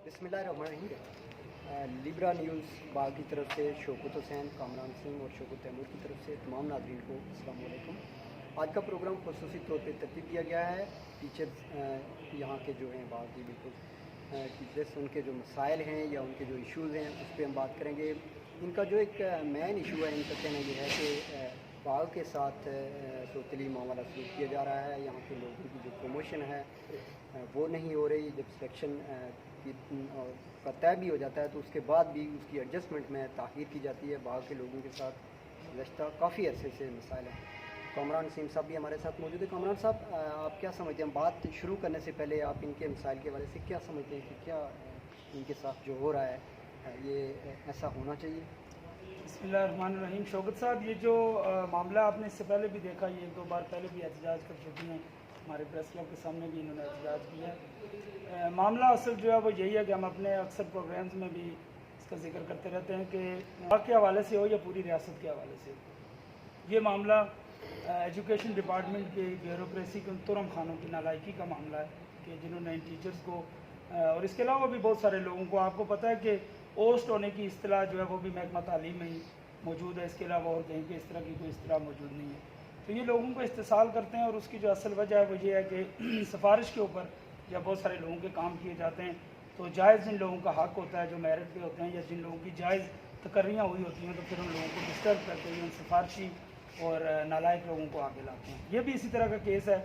बिस्मिल्लाहिर्रहमानिर्रहीम। Libra news बाग की तरफ से शौकत हुसैन, कामरान सिंह और शौकत तैमूर की तरफ से तमाम नाज़रीन को अस्सलाम वालेकुम। आज का प्रोग्राम खुसूसी तौर पे तरतीब दिया गया है। टीचर्स यहाँ के जो हैं बाग की बिल्कुल टीचर्स, उनके जो मसाइल हैं या उनके जो इश्यूज़ हैं उस पर हम बात करेंगे। इनका जो एक मेन इशू है, इनका कहना ये है कि बाग के साथ सोतली मामला सलूक किया जा रहा है। यहाँ के लोगों की जो प्रमोशन है वो नहीं हो रही। जब सिलेक्शन का तय भी हो जाता है तो उसके बाद भी उसकी एडजस्टमेंट में ताख़ीर की जाती है। बाग के लोगों के साथ गुज़श्ता काफ़ी अरसे से मसाइल हैं। कामरान सिंह साहब भी हमारे साथ मौजूद है। कामरान साहब, आप क्या समझते हैं, बात शुरू करने से पहले आप इनके मसाइल के बारे से क्या समझते हैं कि क्या इनके साथ जो हो रहा है ये ऐसा होना चाहिए? बिस्मिल्लाहिर्रहमानिर्रहीम। शौकत साहब, ये जो मामला आपने इससे पहले भी देखा, ये 2 बार पहले भी एहतजाज कर चुकी हैं, हमारे प्रेस क्लब के सामने भी इन्होंने एहतजाज किया है। मामला असल जो है वो यही है कि हम अपने अक्सर प्रोग्राम्स में भी इसका जिक्र करते रहते हैं कि बाग के हवाले से हो या पूरी रियासत के हवाले से हो, ये मामला एजुकेशन डिपार्टमेंट की ब्यूरोक्रेसी के उन तुरम खानों की नालायकी का मामला है कि जिन्होंने इन टीचर्स को और इसके अलावा भी बहुत सारे लोगों को, आपको पता है कि पोस्ट होने की इस्तिलाह जो है वो भी महकमा तालीम में ही मौजूद है, इसके अलावा और कहीं पे इस तरह की कोई इस्तिलाह मौजूद नहीं है। तो ये लोगों को इस्तेसाल करते हैं और उसकी जो असल वजह है वो ये है कि सिफारिश के ऊपर जब बहुत सारे लोगों के काम किए जाते हैं तो जायज़ जिन लोगों का हक़ होता है, जो मेरिट पे होते हैं या जिन लोगों की जायज़ तकर्रियाँ हुई होती हैं, तो फिर उन लोगों को डिस्टर्ब करके उन सिफारशी और नालायक लोगों को आगे लाते हैं। ये भी इसी तरह का केस है।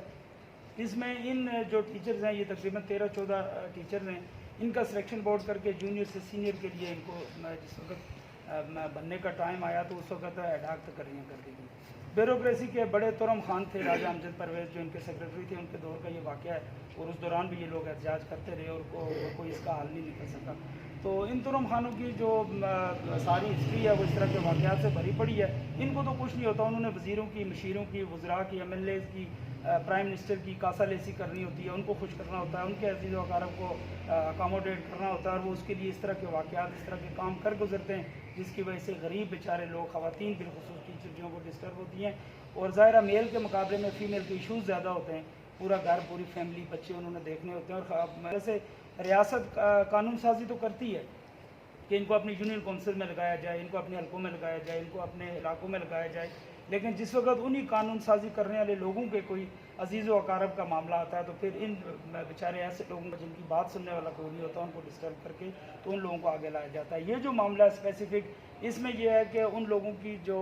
इसमें इन जो टीचर्स हैं, ये तकरीबन 13-14 टीचर्स हैं, इनका सिलेक्शन बोर्ड करके जूनियर से सीनियर के लिए इनको जिस वक्त बनने का टाइम आया तो उस वक्त एडहाक तकर्रियाँ कर दी गई। ब्यूरोक्रेसी के बड़े तुरम खान थे राजा अमजद परवेज़, जो इनके सेक्रेटरी थे, उनके दौर का ये वाक़या है और उस दौरान भी ये लोग एहतजाज करते रहे और कोई इसका हल नहीं निकल सका। तो इन तुरम खानों की जो सारी हिस्ट्री है वो इस तरह के वाक़यात से भरी पड़ी है। इनको तो कुछ नहीं होता, उन्होंने वज़ीरों की, मशीरों की, वज़रा की, MLA की, प्राइम मिनिस्टर की कासा लेसी करनी होती है, उनको खुश करना होता है, उनके अजीज़ वक़ारब को अकामोडेट करना होता है और वो उसके लिए इस तरह के वाक़यात, इस तरह के काम कर गुजरते हैं जिसकी वजह से गरीब बेचारे लोग, ख़वातीन बिलख़ुसूस टीचर जो वो डिस्टर्ब होती हैं। और ज़ाहिर मेल के मुकाबले में फ़ीमेल के इशूज़ ज़्यादा होते हैं। पूरा घर, पूरी फैमिली, बच्चे उन्होंने देखने होते हैं। और वैसे रियासत कानून साजी तो करती है कि इनको अपनी यूनियन काउंसिल में लगाया जाए, इनको अपने हल्कों में लगाया जाए, इनको अपने इलाकों में लगाया जाए, लेकिन जिस वक्त उन्हीं कानून साजी करने वाले लोगों के कोई अजीज़ व अकारब का मामला आता है तो फिर इन बेचारे ऐसे लोगों को जिनकी बात सुनने वाला कोई नहीं होता, उनको डिस्टर्ब करके तो उन लोगों को आगे लाया जाता है। ये जो मामला स्पेसिफिक, इसमें यह है कि उन लोगों की जो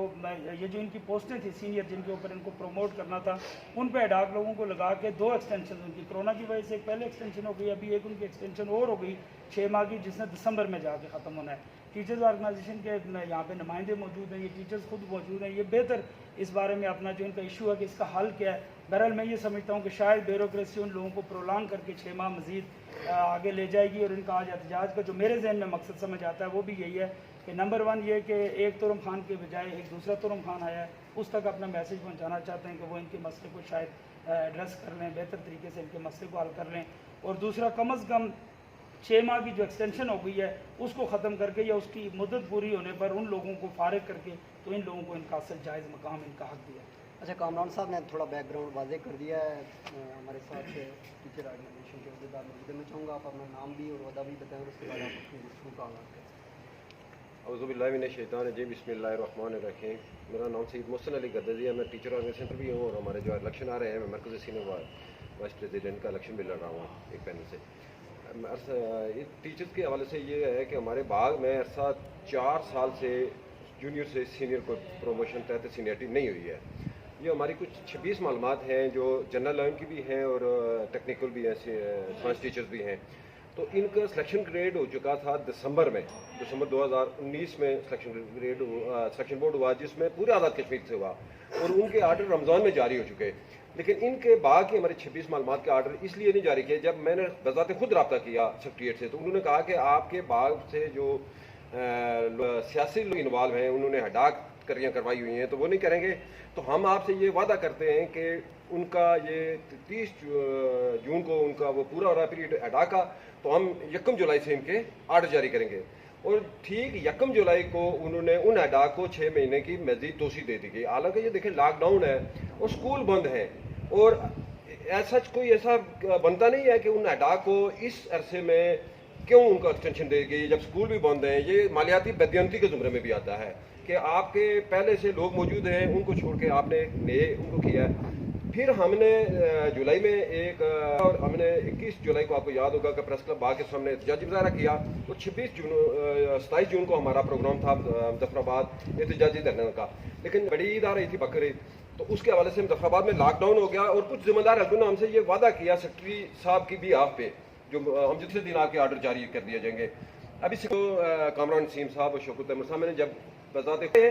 ये जो इनकी पोस्टें थी सीनियर, जिनके ऊपर इनको प्रमोट करना था, उन पर एडाक लोगों को लगा के 2 एक्सटेंशन उनकी कोरोना की वजह से एक पहले एक्सटेंशन हो गई, अभी एक उनकी एक्सटेंशन और हो गई 6 माह की, जिसने दिसंबर में जाके ख़त्म होना है। टीचर्स ऑर्गेनाइजेशन के यहाँ पे नुमाइंदे मौजूद हैं, ये टीचर्स खुद मौजूद हैं, ये बेहतर इस बारे में अपना जो इनका इशू है कि इसका हल क्या है। बहरहाल मैं ये समझता हूँ कि शायद ब्यूरोक्रेसी उन लोगों को प्रोलॉन्ग करके 6 माह मज़ीद आगे ले जाएगी और इनका आज एहतजाज का जो मेरे जहन में मकसद समझ आता है वो भी यही है कि नंबर 1 ये कि एक तुरम खान के बजाय एक दूसरा तुरम खान आया है, उस तक अपना मैसेज पहुँचाना चाहते हैं कि वो इनके मसले को शायद एड्रेस कर लें, बेहतर तरीके से इनके मसले को हल कर लें। और दूसरा, कम अज़ कम 6 माह की जो एक्सटेंशन हो गई है उसको ख़त्म करके या उसकी मुद्दत पूरी होने पर उन लोगों को फारिग करके तो इन लोगों को इनका असल जायज़ मकाम, इनका हक़ दिया। अच्छा, कामरान साहब ने थोड़ा बैकग्राउंड वाज़े कर दिया है। हमारे साथ टीचर ऑर्गेनाइजेशन के अहदेदार मौजूद हैं। मैं चाहूँगा आप अपना नाम भी और वहदा भी बताएं और उसके बाद आप अपनी गुफ्तगू का आगाज़ करें। औज़ुबिल्लाहि मिनश्शैतानिर्रजीम, बिस्मिल्लाहिर्रहमानिर्रहीम। मेरा नाम सईद मोहसिन अली गद्दाजी है। मैं टीचर ऑर्गेनाइजेशन भी हूँ और हमारे जो इलेक्शन आ रहे हैं, मैं मरकज़ी सीनियर वाइस प्रेसिडेंट का इलेक्शन भी लड़ रहा हूँ एक पैनल से। टीचर्स के हवाले से ये है कि हमारे बाग में अरसा 4 साल से जूनियर से सीनियर को प्रमोशन तहत सीनियरिटी नहीं हुई है। ये हमारी कुछ 26 मालूमात हैं जो जनरल लाइन की भी हैं और टेक्निकल भी हैं, साइंस टीचर्स भी हैं। तो इनका सिलेक्शन ग्रेड हो चुका था दिसंबर 2019 में सिलेक्शन बोर्ड हुआ, जिसमें पूरे आज़ाद कश्मीर से हुआ और उनके आर्डर रमज़ान में जारी हो चुके। लेकिन इनके बाग के हमारे 26 मालूमात के आर्डर इसलिए नहीं जारी किए। जब मैंने बज़ाते खुद रब्ता किया सेक्रेटरीट से तो उन्होंने कहा कि आपके बाग से जो सियासी लोग इन्वॉल्व हैं, उन्होंने हटाक करियाँ करवाई हुई हैं, तो वो नहीं करेंगे। तो हम आपसे ये वादा करते हैं कि उनका ये 30 जून को उनका वो पूरा हो रहा पीरियड अदा का, तो हम 1 जुलाई से इनके आर्डर जारी करेंगे। और ठीक 1 जुलाई को उन्होंने उन अदा को 6 महीने की मज़ीद तोसी दे दी गई। हालांकि ये देखें लॉकडाउन है और स्कूल बंद हैं और ऐसा कोई ऐसा बनता नहीं है कि उन अदा को इस अरसे में क्यों उनको एक्सटेंशन देगी जब स्कूल भी बंद हैं। ये मालियाती बदयंती के ज़ुमरे में भी आता है कि आपके पहले से लोग मौजूद हैं, उनको छोड़ के आपने नए उनको किया है। फिर हमने जुलाई में एक और हमने 21 जुलाई को आपको याद होगा कि प्रेस क्लब बाग के सामने एहतजाजी मुजाहरा किया, और 27 जून को हमारा प्रोग्राम था मुजफ्फराबाद एहतजाजी धरने का। लेकिन बड़ी ईद आ रही थी बकरी, तो उसके हवाले से मुजफ्फराबाद में लॉकडाउन हो गया, और कुछ जिम्मेदार हल्कों ने हमसे ये वादा किया सेक्रेटरी साहब की भी आप पे, जो हम जितने दिन आपके आर्डर जारी कर दिए जाएंगे। अभी से कामरान नसीम साहब और शौकत तैमूर साहब ने जब बताते हैं,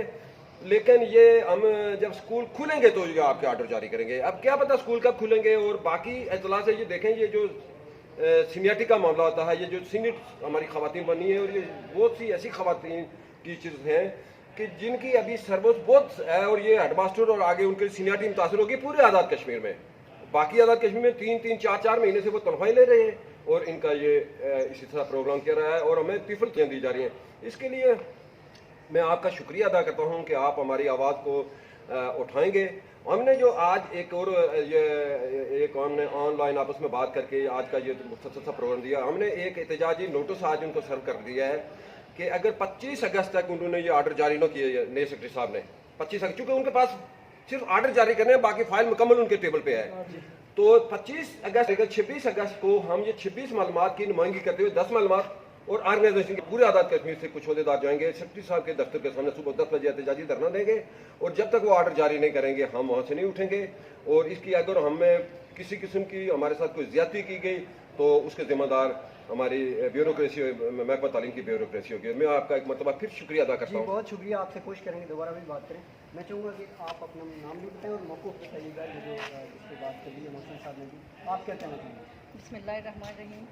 लेकिन ये हम जब स्कूल खुलेंगे तो ये आपके आर्डर जारी करेंगे। अब क्या पता स्कूल कब खुलेंगे। और बाकी इतला से ये देखें, ये जो सीनियरिटी का मामला होता है, ये जो सीनियर हमारी खवातीन बनी है, और ये बहुत सी ऐसी खवातीन टीचर्स हैं कि जिनकी अभी सर्विस बहुत है, और ये हेडमास्टर और आगे उनकी सीनियरिटी मुतासर होगी पूरे आज़ाद कश्मीर में। बाकी आज़ाद कश्मीर में 3-3, 4-4 महीने से वो तनख्वाहें ले रहे हैं, और इनका ये इसी तरह प्रोग्राम किया रहा है, और हमें तिफल दी जा रही हैं। इसके लिए मैं आपका शुक्रिया अदा करता हूं कि आप हमारी आवाज़ को उठाएंगे। हमने जो आज एक और ये एक हमने ऑनलाइन आपस में बात करके आज का ये मुख्तसर सा प्रोग्राम दिया, हमने एक एहतजाजी नोटिस आज उनको सर्व कर दिया है कि अगर 25 अगस्त तक उन्होंने ये आर्डर जारी न किए, नए सेक्रेटरी साहब ने 25 अगस्त, चूँकि उनके पास सिर्फ आर्डर जारी करने हैं, बाकी फाइल मुकम्मल उनके टेबल पे है, तो 25 अगस्त 26 अगस्त को हम ये 26 मालूमात की नुमाइंदगी करते हुए 10 मालूमात और ऑर्गेनाइजेशन के पूरे आज़ाद कश्मीर से कुछ अहदेदार जाएंगे सेक्रेटरी साहब के दफ्तर के सामने सुबह 10 बजे एहतजाजी धरना देंगे, और जब तक वो आर्डर जारी नहीं करेंगे हम वहाँ से नहीं उठेंगे। और इसकी अगर हमें किसी किस्म की हमारे साथ कोई ज्यादती की गई तो उसके जिम्मेदार हमारी ब्यूरोक्रेसी, महकमा तालीम की ब्यूरोक्रेसी होगी। मैं आपका एक मरतबा फिर शुक्रिया अदा करता हूँ। बहुत शुक्रिया, आपसे कोशिश करेंगे दोबारा भी बात करें। मैं चाहूँगा कि आप अपना नाम भी बताएं और मौक़िफ़ बताइएगा, जो इसके बात कर ली है मोहसिन साहब ने भी, आप क्या कहना चाहेंगे? बिस्मिल्लाहिर्रहमानिर्रहीम।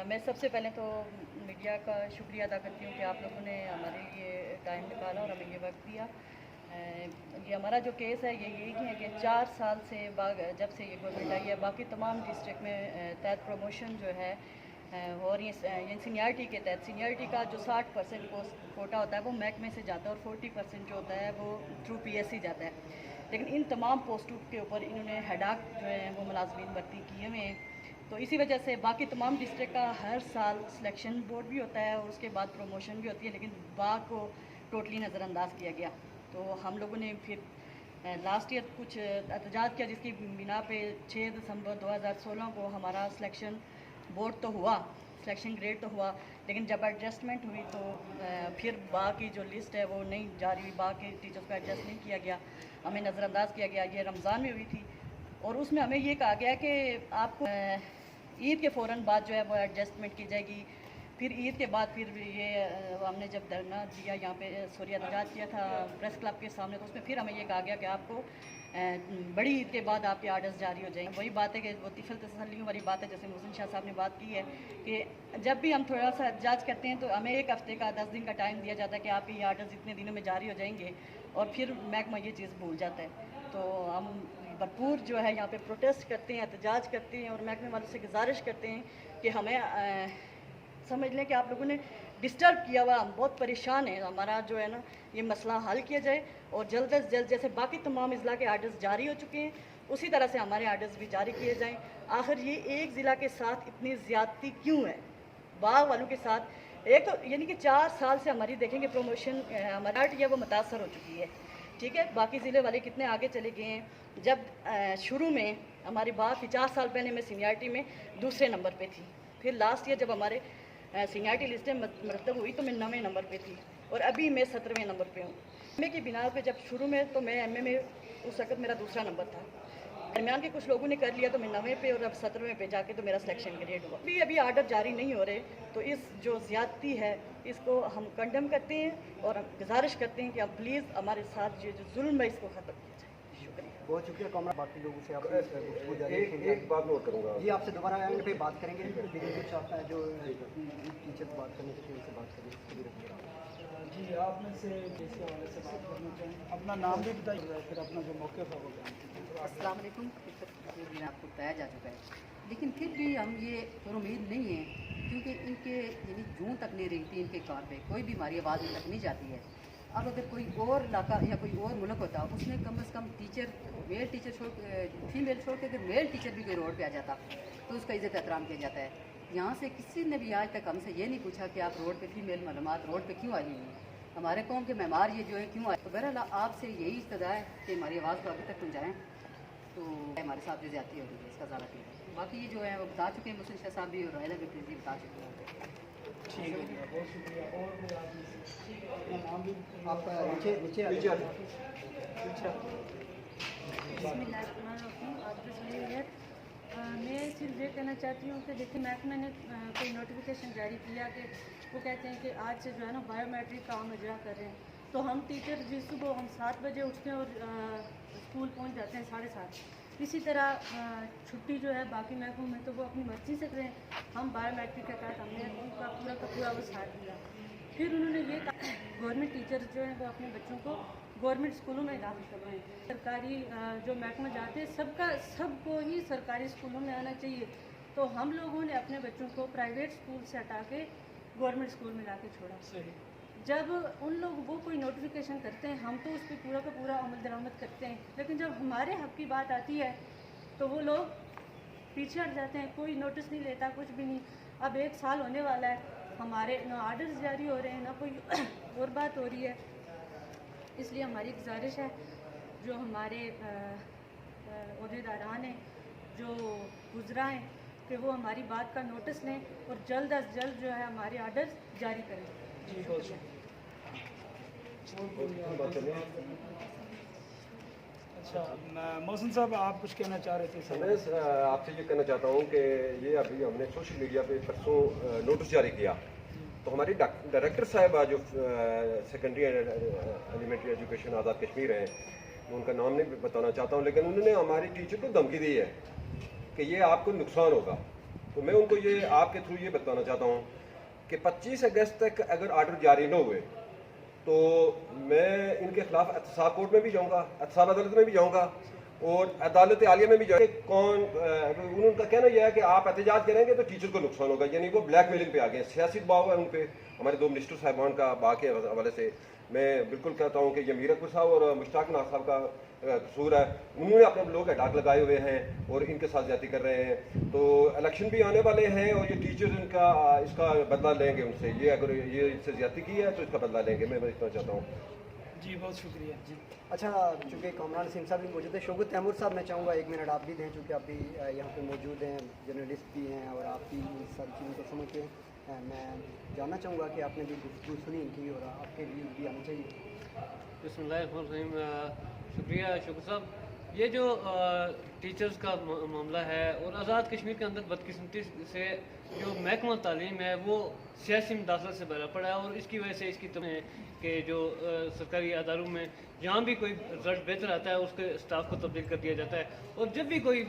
मैं सबसे पहले तो मीडिया का शुक्रिया अदा करती हूँ कि आप लोगों ने हमारे लिए टाइम निकाला और हमें ये वक्त दिया। ये हमारा जो केस है ये यही है कि 4 साल से जब से ये गवर्नमेंट आई है, बाकी तमाम डिस्ट्रिक्ट में तहत प्रमोशन जो है और ये सीनियरिटी के तहत, सीनियरिटी का जो 60% कोटा होता है वो महकमे से जाता है, और 40% जो होता है वो थ्रू PSC जाता है। लेकिन इन तमाम पोस्टों के ऊपर इन्होंने हेडाक जो है वो मुलाजमीन भर्ती किए हुए हैं, तो इसी वजह से बाकी तमाम डिस्ट्रिक्ट का हर साल सिलेक्शन बोर्ड भी होता है और उसके बाद प्रमोशन भी होती है, लेकिन बाग को टोटली नज़रअंदाज किया गया। तो हम लोगों ने फिर लास्ट ईयर कुछ एहतजाज किया, जिसकी बिना पे 6 दिसंबर 2016 को हमारा सिलेक्शन बोर्ड तो हुआ, सिलेक्शन ग्रेड तो हुआ, लेकिन जब एडजस्टमेंट हुई तो फिर बाग की जो लिस्ट है वो नहीं जारी हुई, बाग के टीचर्स को एडजस्ट नहीं किया गया, हमें नज़रअंदाज किया गया। ये रमज़ान में हुई थी, और उसमें हमें ये कहा गया कि आपको ईद के फ़ौरन बाद जो है वो एडजस्टमेंट की जाएगी। फिर ईद के बाद फिर ये हमने जब धरना दिया यहाँ पे, सॉरी एहतजाज किया था प्रेस क्लब के सामने, तो उसमें फिर हमें ये कहा गया कि आपको बड़ी ईद के बाद आपके आर्डर्स जारी हो जाएंगे। वही बात है कि वो तिफल तसल्लियों वाली बात है, जैसे मोहसिन शाह साहब ने बात की है कि जब भी हम थोड़ा सा एहतजाज करते हैं तो हमें 1 हफ्ते का 10 दिन का टाइम दिया जाता है कि आपके ये आर्डर्स इतने दिनों में जारी हो जाएंगे, और फिर महकमा ये चीज़ भूल जाता है। तो हम भरपूर जो है यहाँ पे प्रोटेस्ट करते हैं, एहतजाज करते हैं, और महकमे वालों से गुजारिश करते हैं कि हमें समझ लें कि आप लोगों ने डिस्टर्ब किया हुआ, हम बहुत परेशान हैं, हमारा जो है ना ये मसला हल किया जाए, और जल्द अज जल्द जैसे बाकी तमाम अजला के आर्डर्स जारी हो चुके हैं उसी तरह से हमारे आर्डर्स भी जारी किए जाएँ। आखिर ये एक ज़िला के साथ इतनी ज़्यादती क्यों है, बाग वालों के साथ? एक तो यानी कि 4 साल से हमारी देखेंगे प्रमोशन हमारा है वो मुतासर हो चुकी है, ठीक है, बाकी ज़िले वाले कितने आगे चले गए हैं। जब शुरू में हमारी बात थी 4 साल पहले मैं सीनियरिटी में दूसरे नंबर पे थी, फिर लास्ट ईयर जब हमारे सीनियरिटी लिस्टें मरतब हुई तो मैं 9वें नंबर पे थी, और अभी मैं 17वें नंबर पे हूँ। एमए की बिना पे जब शुरू में तो मैं एमए में उस वक्त मेरा दूसरा नंबर था, दरमियान के कुछ लोगों ने कर लिया तो मैं 9वें पे, और अब 17वें पे जाके तो मेरा सिलेक्शन ग्रेड हुआ। अभी आर्डर जारी नहीं हो रहे, तो इस जो ज़्यादती है इसको हम कंडेम करते हैं और गुजारिश करते हैं कि आप प्लीज़ हमारे साथ ये जो जुल्म है इसको ख़त्म किया जाए। शुक्रिया, बहुत शुक्रिया कामरान। बाकी लोगों से आप एक बात नोट करूँगा जी, आपसे दोबारा आएंगे फिर बात करेंगे, लेकिन कुछ आप जो टीचर बात करने के लिए बात करेंगे। जी, आप में से किस हवाले से बात करना चाहें, अपना नाम भी बताइए, फिर अपना जो मौके पर होगा। अस्सलाम वालेकुम। दिन आपको बताया जा चुका है, लेकिन फिर भी हम ये पर उम्मीद नहीं है, क्योंकि इनके यानी जून तक नहीं रही थी इनके कार पे कोई बीमारी आवाज़ तक नहीं जाती है। अब अगर कोई और इलाका या कोई और मुल्क होता उसमें कम से कम टीचर, मेल टीचर छोड़, फीमेल छोड़ के अगर मेल टीचर भी कोई रोड पे आ जाता तो उसका इज़्ज़त एहतराम किया जाता है। यहाँ से किसी ने भी आज तक हमसे ये नहीं पूछा कि आप रोड पे फीमेल मालूमात रोड पे क्यों आई हुई हैं, हमारे कौम के मेहमान ये जो है क्यों आए। तो बहरहाल आपसे यही इस्तदा है कि हमारी आवाज़ को आगे तक पहुँचाएँ। तो हमारे साथ जो ज़्यादती हो रही है इसका ज़्यादा ठीक है। बाकी ये जो है वो बता चुके हैं, मुहसिन शाह साहब भी और रायला भी बता चुके हैं। ठीक है, बहुत शुक्रिया। और कोई आदमी अपना नाम भी आप नीचे नीचे आ नीचे आ जाइए। मैं सिर्फ ये कहना चाहती हूँ कि देखिए महकमे ने कोई नोटिफिकेशन जारी किया कि वो कहते हैं कि आज से जो है ना बायोमेट्रिक का हम इजरा कर रहे हैं। तो हम टीचर जिस सुबह हम 7 बजे उठते हैं और स्कूल पहुँच जाते हैं 7:30। इसी तरह छुट्टी जो है बाकी महकमों में तो वो अपनी मर्ज़ी से करें। हम बायोमेट्रिक के तहत हमने उनका पूरा का पूरा वो साथ दिया। फिर उन्होंने ये कहा गवर्नमेंट टीचर्स जो हैं वो अपने बच्चों को गवर्नमेंट स्कूलों में दाखिल करवाएं। सरकारी जो महकमा जाते हैं सबको ही सरकारी स्कूलों में आना चाहिए। तो हम लोगों ने अपने बच्चों को प्राइवेट स्कूल से हटा के गवर्नमेंट स्कूल में लाके छोड़ा। सही। जब उन लोग वो कोई नोटिफिकेशन करते हैं हम तो उस पर पूरा का पूरा अमल दरामद करते हैं, लेकिन जब हमारे हक़ की बात आती है तो वो लोग पीछे हट जाते हैं, कोई नोटिस नहीं लेता, कुछ भी नहीं। अब 1 साल होने वाला है, हमारे ना आर्डर्स जारी हो रहे हैं ना कोई और बात हो रही है। इसलिए हमारी गुजारिश है जो हमारे ओहदेदारान हैं जो गुजरा हैं कि वो हमारी बात का नोटिस लें और जल्द अज जल्द जो है हमारे आर्डर्स जारी करें। जी बहुत शुक्रिया। अच्छा, मोहसिन साहब आप कुछ कहना चाह रहे थे सर? मैं आपसे ये कहना चाहता हूँ कि ये अभी हमने सोशल मीडिया पे परसों नोटिस जारी किया, तो हमारी डायरेक्टर साहिबा जो secondary elementary education Azad Kashmir हैं, मैं उनका नाम नहीं बताना चाहता हूँ, लेकिन उन्होंने हमारी टीचर को धमकी दी है कि ये आपको नुकसान होगा। तो मैं उनको ये आपके थ्रू ये बताना चाहता हूँ कि 25 अगस्त तक अगर आर्डर जारी न हुए तो मैं इनके खिलाफ एहतसाब कोर्ट में भी जाऊँगा, एहतसाब अदालत में भी जाऊँगा और अदालत आलिया में भी जाएंगे। उनका कहना यह है कि आप एहतजाज करेंगे तो टीचर को नुकसान होगा, यानी वो ब्लैक मेलिंग पे आ गए, सियासी दबाव है उन पे। हमारे 2 मिनिस्टर साहिबान का बा के हवाले से मैं बिल्कुल कहता हूँ कि ये मीर अकबर साहब और मुश्ताक नाज साहब का कसूर है। उन्होंने अपने लोग अटैक लगाए हुए हैं और इनके साथ ज्यादती कर रहे हैं। तो इलेक्शन भी आने वाले हैं और ये टीचर्स इसका बदला लेंगे उनसे। ये अगर ये इससे ज्यादती की है तो इसका बदला लेंगे, मैं इतना चाहता हूँ। जी बहुत शुक्रिया जी। अच्छा, चूँकि कामरान सिंह साहब भी मौजूद है, शौकत तैमूर साहब मैं चाहूँगा 1 मिनट आप भी दें, चूँकि आप भी यहाँ पे मौजूद हैं, जर्नलिस्ट भी हैं और आप भी इन सारी चीज़ों को समझते हैं। मैं जानना चाहूँगा कि आपने जो गुफ्तगू सुनी इनकी और आपके लिए भी आना चाहिए। बिस्मिल्लाहिर्रहमानिर्रहीम। शुक्रिया शुक्र साहब। ये जो टीचर्स का मामला है और आज़ाद कश्मीर के अंदर बदकिस्मती से जो महकमा तालीम है वो सियासी मुदाखलत से भरा पड़ा है और इसकी वजह से इसकी है कि जो सरकारी अदारों में जहाँ भी कोई रिजल्ट बेहतर आता है उसके स्टाफ को तब्दील कर दिया जाता है और जब भी कोई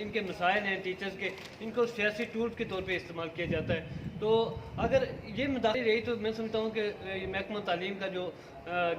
इनके मसाइल हैं टीचर्स के, इनको सियासी टूल के तौर पे इस्तेमाल किया जाता है। तो अगर ये मुदाखलत रही तो मैं समझता हूँ कि महकमा तालीम का जो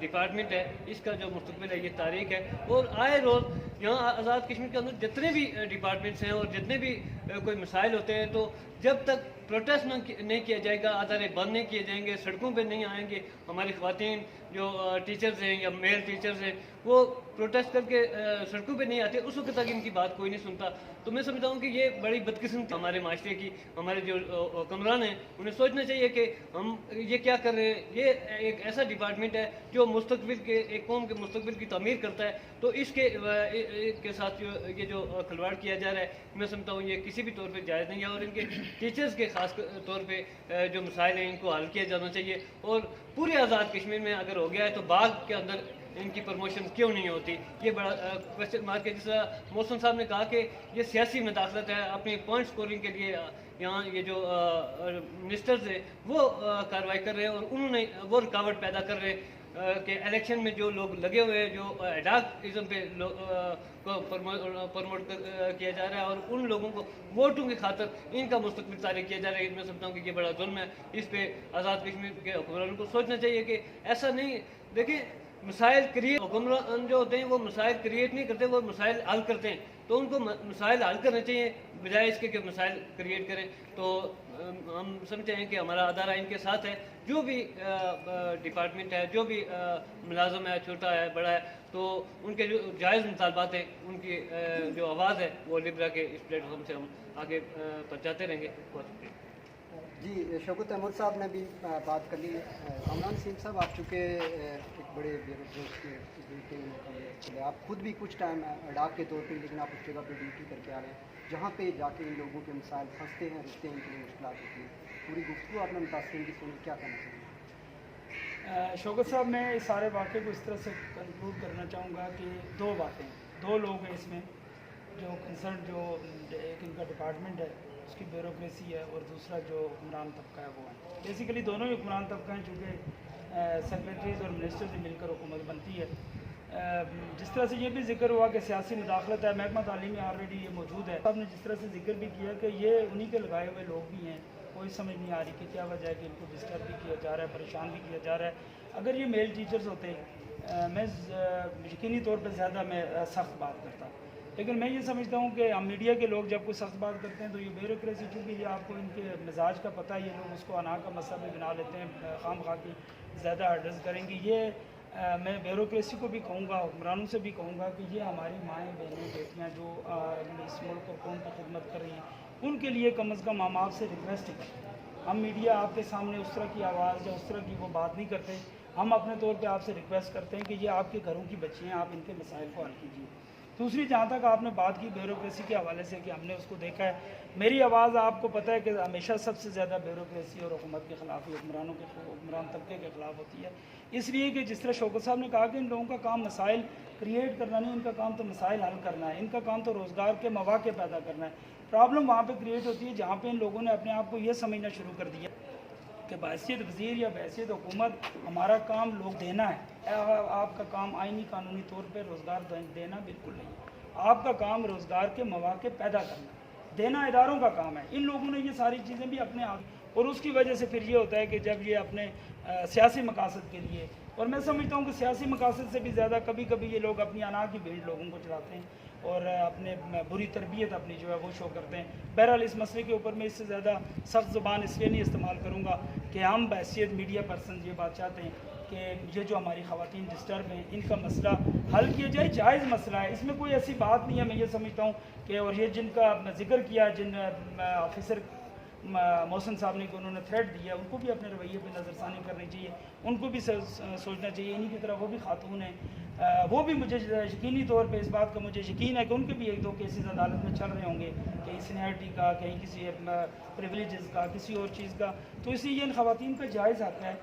डिपार्टमेंट है इसका जो मुस्तकबिल है ये तारीख है। और आए रोज़ यहाँ आज़ाद कश्मीर के अंदर जितने भी डिपार्टमेंट्स हैं और जितने भी कोई मसाइल होते हैं, तो जब तक प्रोटेस्ट नहीं किया जाएगा, अदारे बंद नहीं किए जाएंगे, सड़कों पे नहीं आएंगे, हमारी ख़वातीन जो टीचर्स हैं या मेल टीचर्स हैं वो प्रोटेस्ट करके सड़कों पे नहीं आते, उस वक्त तक इनकी बात कोई नहीं सुनता। तो मैं समझता हूँ कि ये बड़ी बदकिस्मती हमारे माशरे की, हमारे जो हुक्मरान हैं उन्हें सोचना चाहिए कि हम ये क्या कर रहे हैं। ये एक ऐसा डिपार्टमेंट है जो मुस्तकबिल के एक कौम के मुस्तकबिल की तामीर करता है, तो इसके साथ ये जो खिलवाड़ किया जा रहा है मैं समझता हूँ ये किसी भी तौर पर जायज़ नहीं है और इनके टीचर्स के ख़ास तौर पर जो मसाइल हैं इनको हल किया जाना चाहिए। और पूरे आज़ाद कश्मीर में अगर हो गया है तो बाग के अंदर इनकी प्रमोशन क्यों नहीं होती, ये बड़ा क्वेश्चन मार्क है। जिस मौसम साहब ने कहा कि ये सियासी मुदाखलत है, अपनी पॉइंट स्कोरिंग के लिए यहाँ ये जो मिनिस्टर्स हैं वो कार्रवाई कर रहे हैं और उन्होंने वो रुकावट पैदा कर रहे हैं कि इलेक्शन में जो लोग लगे हुए हैं, जो एडाकिज्म पे को प्रमोट किया जा रहा है और उन लोगों को वोटों की खातर इनका मुस्तकबिल तारीख किया जा रहा है। मैं समझता हूँ कि ये बड़ा जुल्म है। इस पे आज़ाद कश्मीर के हुक्मरानों को सोचना चाहिए कि ऐसा नहीं। देखिए, मसाइल क्रिएट हुक्मरान जो होते हैं वो मसाइल क्रिएट नहीं करते, वो मसाइल हल करते हैं। तो उनको मसाइल हल करने चाहिए बजाय इसके कि मसाइल क्रिएट करें। तो हम समझते हैं कि हमारा अदारा इनके साथ है। जो भी डिपार्टमेंट है, जो भी मुलाजम है, छोटा है बड़ा है, تو ان کے جو جائز مطالبات ہیں ان کی جو آواز ہے وہ لیبرا کے اس پلیٹ فارم سے ہم آگے پہنچاتے رہیں گے. بہت شکریہ. جی شوکت احمد صاحب نے بھی بات کر لی. کامران سیم صاحب آپ چونکہ ایک بڑے بیروزگار آپ خود بھی کچھ ٹائم اڈاک کے طور پہ لیکن آپ اس جگہ پہ ڈیوٹی کر کے آ رہے ہیں جہاں پہ جا کے ان لوگوں کے مسائل پھنستے ہیں رکتے ہیں ان کے لیے مشکلات ہوتی ہیں. پوری گفتگو آپ نے متاثرین کی سنی, کیا کہنا چاہیں گے؟ شوکت صاحب میں اس سارے واقعے کو اس طرح سے کنکلوڈ کرنا چاہوں گا کہ دو باتیں, دو لوگ ہیں اس میں جو کنسرن, جو ایک ان کا ڈپارٹمنٹ ہے اس کی بیوروکریسی ہے اور دوسرا جو حکمران طبقہ ہے وہ ہے. بیسیکلی دونوں ہی حکمران طبقہ ہیں چونکہ سیکریٹریز اور منسٹر سے مل کر حکومت بنتی ہے. جس طرح سے یہ بھی ذکر ہوا کہ سیاسی مداخلت ہے, محکمہ تعلیم میں آلریڈی یہ موجود ہے. آپ نے جس طرح سے ذکر بھی کیا کہ یہ انہی کے لگائے ہوئے لوگ بھی ہیں, کوئی سمجھ نہیں آ رہی کہ کیا وجہ ہے کہ ان کو ڈسٹرب بھی کیا جا رہا ہے, پریشان بھی کیا جا رہا ہے. اگر یہ میل ٹیچرز ہوتے میں یقینی طور پہ زیادہ میں سخت بات کرتا, لیکن میں یہ سمجھتا ہوں کہ ہم میڈیا کے لوگ جب کوئی سخت بات کرتے ہیں تو یہ بیوروکریسی, چونکہ یہ آپ کو ان کے مزاج کا پتہ ہے, یہ لوگ اس کو انا کا مسئلہ بھی بنا لیتے ہیں, خام خواہ کی زیادہ ایڈریس کریں گے. یہ میں بیوروکریسی کو بھی کہوں گا, حکمرانوں سے بھی کہوں گا کہ یہ ہماری مائیں بہنیں بیٹیاں جو اس ملک اور قوم کی خدمت کر رہی ہیں, ان کے لیے کم از کم ہم آپ سے ریکویسٹ کریں. ہم میڈیا آپ کے سامنے اس طرح کی آواز یا اس طرح کی وہ بات نہیں کرتے. ہم اپنے طور پہ آپ سے ریکویسٹ کرتے ہیں کہ یہ آپ کے گھروں کی بچیاں ہیں, آپ ان کے مسائل کو حل کیجیے. دوسری, جہاں تک آپ نے بات کی بیوروکریسی کے حوالے سے کہ ہم نے اس کو دیکھا ہے, میری آواز آپ کو پتہ ہے کہ ہمیشہ سب سے زیادہ بیوروکریسی اور حکومت کے خلاف, حکمران طبقے کے خلاف ہوتی ہے. اس لیے کہ جس طرح شوکت صاحب نے کہا کہ ان لوگوں کا کام مسائل کریٹ کرنا نہیں, ان کا کام تو مسائل حل کرنا ہے, ان کا کام تو روزگار کے مواقع پیدا کرنا ہے. پرابلم وہاں پہ کریٹ ہوتی ہے جہاں پہ ان لوگوں نے اپنے آپ کو یہ سمجھنا شروع کر دیا کہ بحیثیت وزیر یا بحیثیت حکومت ہمارا کام لوگ دینا ہے. آپ کا کام آئینی قانونی طور پہ روزگار دینا بالکل نہیں ہے. آپ کا کام روزگار کے مواقع پیدا کرنا, دینا اداروں کا کام ہے. ان لوگوں نے یہ ساری چیزیں بھی اپنے آپ, اور اس کی وجہ سے پھر یہ ہوتا ہے کہ جب یہ اپنے سیاسی مقاصد کے لیے, اور میں سمجھتا ہوں کہ سیاسی مقاصد سے بھی زیادہ کبھی کبھی یہ لوگ اپنی انا کی بھیڑ لوگوں کو چلاتے ہیں اور اپنے بری تربیت اپنی جو ہے وہ شو کرتے ہیں. بہرحال اس مسئلے کے اوپر میں اس سے زیادہ سخت زبان اس لیے نہیں استعمال کروں گا کہ ہم بحیثیت میڈیا پرسن یہ بات چاہتے ہیں کہ یہ جو ہماری خواتین ڈسٹرب ہیں ان کا مسئلہ حل کیا جائے. جائز مسئلہ ہے, اس میں کوئی ایسی بات نہیں ہے. میں یہ سمجھتا ہوں کہ, اور یہ جن کا ذکر کیا, جن آفیسر محسن صاحب نے کہ انہوں نے تھریٹ دیا, ان کو بھی اپنے رویے پہ نظر ثانی کرنی چاہیے, ان کو بھی سوچنا چاہیے. انہی کی طرح وہ بھی خاتون ہیں, وہ بھی مجھے یقینی طور پہ اس بات کا مجھے یقین ہے کہ ان کے بھی ایک دو کیسز عدالت میں چل رہے ہوں گے, کہیں سینیرٹی کا, کہیں کسی پریولیجز کا, کسی اور چیز کا. تو اس لیے یہ ان خواتین کا جائز حق ہے,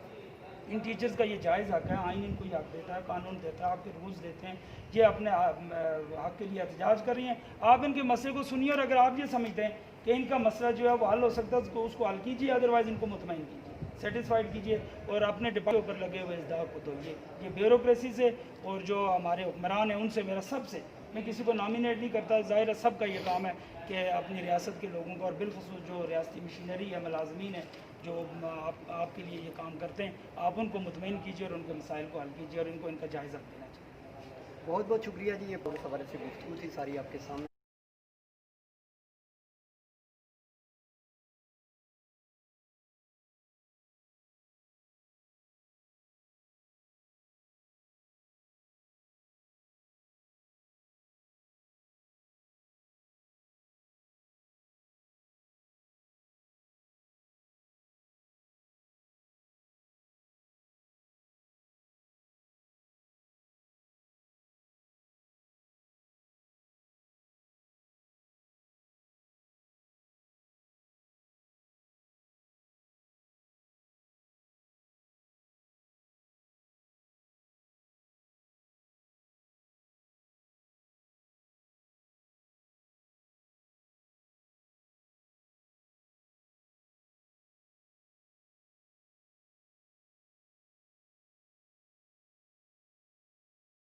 ان ٹیچرز کا یہ جائز حق ہے. آئین ان کو یہ حق دیتا ہے, قانون دیتا ہے, آپ کے رولز دیتے ہیں. یہ اپنے حق کے لیے احتجاج کر رہی ہیں. آپ ان کے مسئلے کو سنیے, اور اگر آپ یہ سمجھتے ہیں کہ ان کا مسئلہ جو ہے وہ حل ہو سکتا ہے اس کو حل کیجیے, ادروائز ان کو مطمئن کیجیے, سیٹسفائڈ کیجیے, اور اپنے ڈپارٹمنٹ پر لگے ہوئے ازدحام کو دھوئیے. یہ بیوروکریسی سے اور جو ہمارے حکمران ہیں ان سے میرا سب سے, میں کسی کو نامینیٹ نہیں کرتا, ظاہر ہے سب کا یہ کام ہے کہ اپنی ریاست کے لوگوں کا, اور بالخصوص جو ریاستی مشینری یا ملازمین ہیں جو آپ کے لیے یہ کام کرتے ہیں, آپ ان کو مطمئن کیجیے اور ان کے مسائل کو حل کیجیے اور ان کو ان کا جائزہ دینا چاہیے. بہت بہت شکریہ جی. یہ بہت حوالے سے گفتگو تھی ساری آپ کے سامنے.